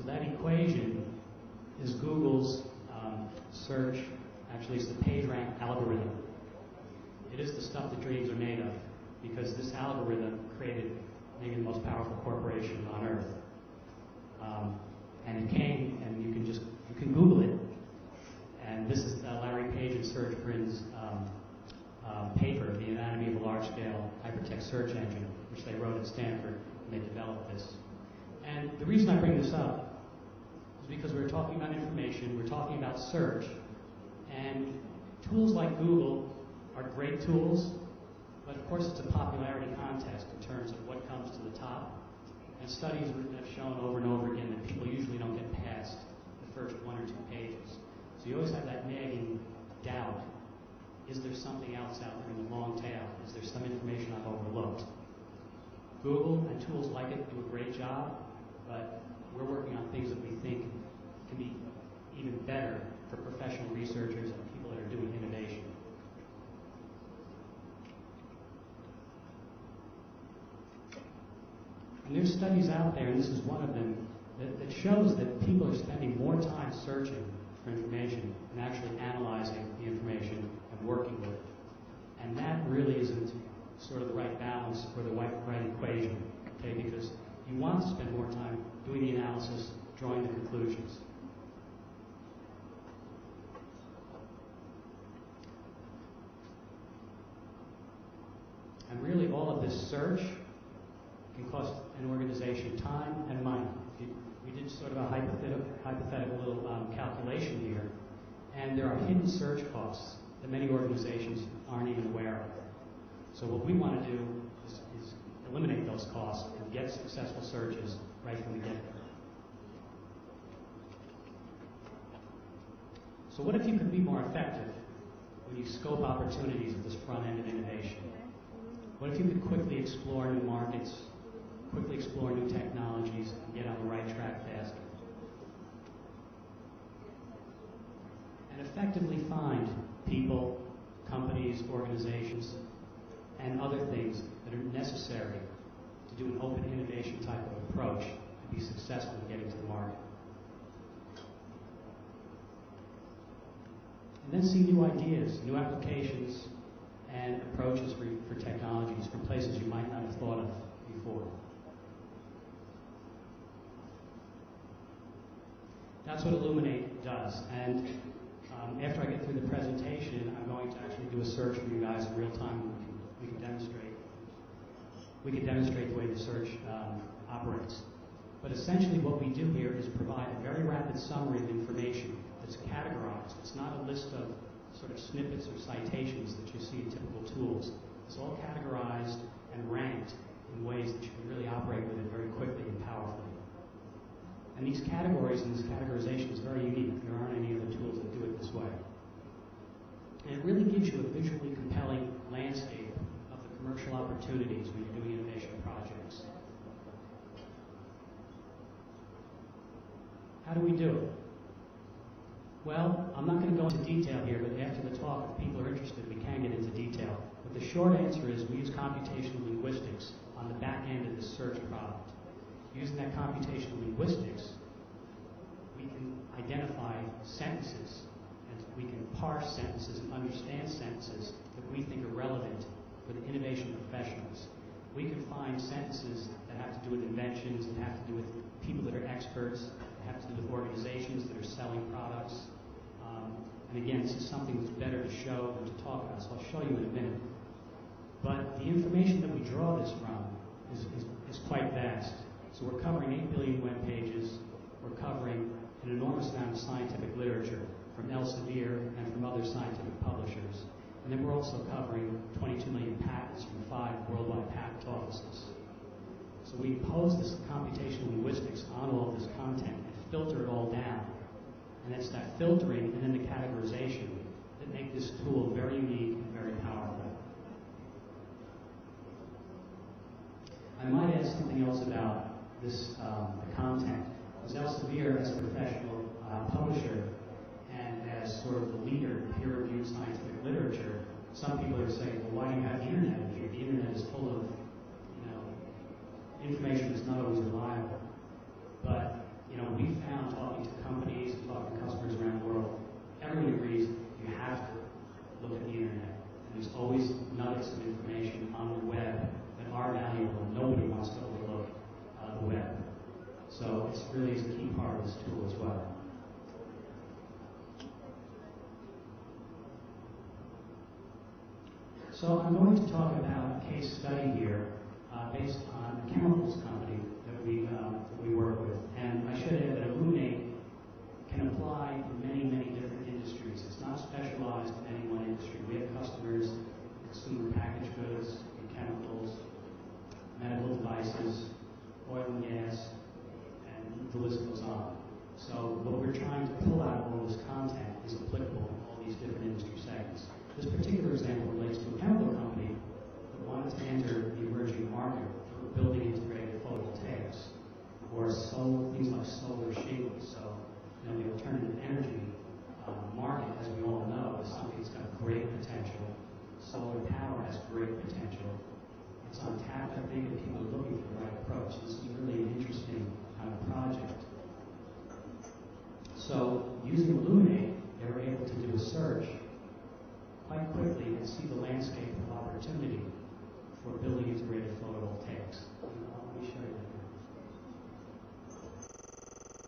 that equation is Google's search. Actually, it's the PageRank algorithm. It is the stuff that dreams are made of, because this algorithm created maybe the most powerful corporation on earth. And it came, and you can Google it. And this is Larry Page and Serge Brin's paper, The Anatomy of a Large-Scale Hypertext Search Engine, which they wrote at Stanford, and they developed this. And the reason I bring this up is because we're talking about information, we're talking about search, and tools like Google are great tools, but of course it's a popularity contest in terms of what comes to the top. And studies have shown over and over again that people usually don't get past the first 1 or 2 pages. So you always have that nagging doubt. Is there something else out there in the long tail? Is there some information I've overlooked? Google and tools like it do a great job, but we're working on things that we think can be even better for professional researchers and people that are doing innovation. And there's studies out there, and this is one of them, that shows that people are spending more time searching for information and actually analyzing the information and working with it. And that really isn't sort of the right balance or the right equation, okay? Because you want to spend more time doing the analysis, drawing the conclusions. And really all of this search can cost an organization time and money. We did sort of a hypothetical little calculation here, and there are hidden search costs that many organizations aren't even aware of. So what we want to do is eliminate those costs and get successful searches right from the get-go. So what if you could be more effective when you scope opportunities at this front end of innovation? What if you could quickly explore new markets, quickly explore new technologies, and get on the right track faster? And effectively find people, companies, organizations, and other things that are necessary to do an open innovation type of approach to be successful in getting to the market. And then see new ideas, new applications, and approaches for technologies from places you might not have thought of before. That's what ilumin8 does. And after I get through the presentation, I'm going to actually do a search for you guys in real time. We can demonstrate the way the search operates. But essentially what we do here is provide a very rapid summary of information that's categorized. It's not a list of sort of snippets or citations that you see in typical tools. It's all categorized and ranked in ways that you can really operate with it very quickly and powerfully. And these categories and this categorization is very unique. There aren't any other tools that do it this way. And it really gives you a visually compelling landscape of the commercial opportunities when you're doing innovation projects. How do we do it? Well, I'm not going to go into detail here, but after the talk, if people are interested, we can get into detail. But the short answer is we use computational linguistics on the back end of this search product. Using that computational linguistics, we can identify sentences, and we can parse sentences and understand sentences that we think are relevant for the innovation professionals. We can find sentences that have to do with inventions, that have to do with people that are experts, that have to do with organizations that are selling products. And again, this is something that's better to show than to talk about, so I'll show you in a minute. But the information that we draw this from is quite vast. So we're covering 8 billion web pages. We're covering an enormous amount of scientific literature from Elsevier and from other scientific publishers. And then we're also covering 22 million patents from 5 worldwide patent offices. So we impose this computational linguistics on all of this content and filter it all down. And it's that filtering and then the categorization that make this tool very unique and very powerful. I might add something else about this, the content. As Elsevier, as a professional publisher, and as sort of the leader in peer-reviewed scientific literature, some people are saying, well, why do you have the internet here? The internet is full of, information that's not always reliable. But, we it really is a key part of this tool as well. So I'm going to talk about a case study here based on a chemicals company that we work with. And I should add that ilumin8 can apply in many, many different industries. It's not specialized in any one industry. We have customers in consumer packaged goods, in chemicals, medical devices, oil and gas, and the list goes on. So what we're trying to pull out of all this content is applicable in all these different industry segments. This particular example relates to a chemical company that wanted to enter the emerging market for building integrated photovoltaics, or things like solar shingles. So, the alternative energy market, as we all know, is something that's got great potential. Solar power has great potential. It's untapped, I think, and people are looking for the right approach. This is really an interesting kind of project. So, using ilumin8, they were able to do a search quite quickly and see the landscape